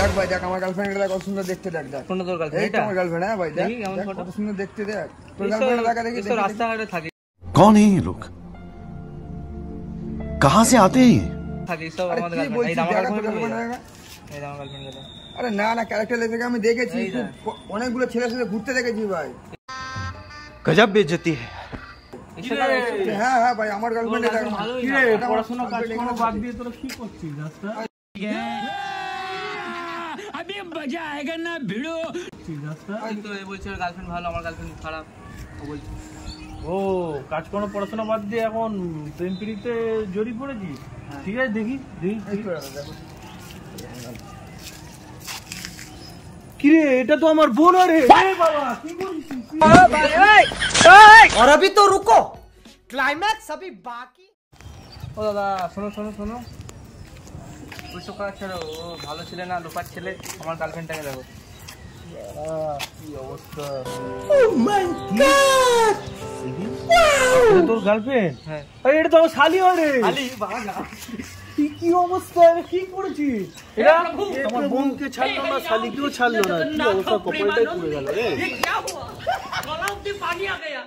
দেখ ভাই দেখ আমার গার্লফ্রেন্ড দেখ কত সুন্দর দেখতে দেখ দেখ কোন তোর গার্লফ্রেন্ড এটা আমার গার্লফ্রেন্ড হ্যাঁ ভাই দেখ কত সুন্দর দেখতে দেখ তোর গার্লফ্রেন্ড দেখা দেখি তো রাস্তাঘাটে থাকে कौन है ये लोग कहां से आते हैं থাকে সব আমাদের গার্লফ্রেন্ড এই আমার গার্লফ্রেন্ড আরে না না ক্যারেক্টার লেগে আমি দেখেছি অনেকগুলো ছেলের সাথে ঘুরতে দেখেছি ভাই गजब बेइज्जती है হ্যাঁ হ্যাঁ ভাই আমার গার্লফ্রেন্ড দেখ কি রে পড়াশোনা কাজ কোনো বাদ দিয়ে তোরা কি করছিস রাস্তা अभी मजा आएगा ना भिड़ो রাস্তা কিন্তু এই বলছে গার্লফ্রেন্ড ভালো আমার গার্লফ্রেন্ড খারাপ ও বলছে ও কাজ কোনো পড়াশোনা বাদ দিয়ে এখন প্রেম প্রীতিতে জড়িয়ে পড়েছি ঠিক আছে দেখি কিরে এটা তো আমার বোন আরে বাবা কি বলছিস और अभी तो रुको क्लाइमैक्स अभी बाकी ও দাদা শোনো শোনো শোনো ওইসব কাজ ছাড়ো ও ভালো ছেলে না লোপার ছেলে আমার গার্লফ্রেন্ডটাকে দেখো কি অবস্থা ও মাই গড এটা তোর গার্লফ্রেন্ড হ্যাঁ আরে এটা তো আমার শালি আরে খালি বাবা কি অবস্থা রে কি করেছিস এটা আমার বোনকে ছাড়লো না শালিকেও ছাড়লো না কি অবস্থা কপালটাই পুড়ে গেল রে ये क्या हुआ गला में पानी आ गया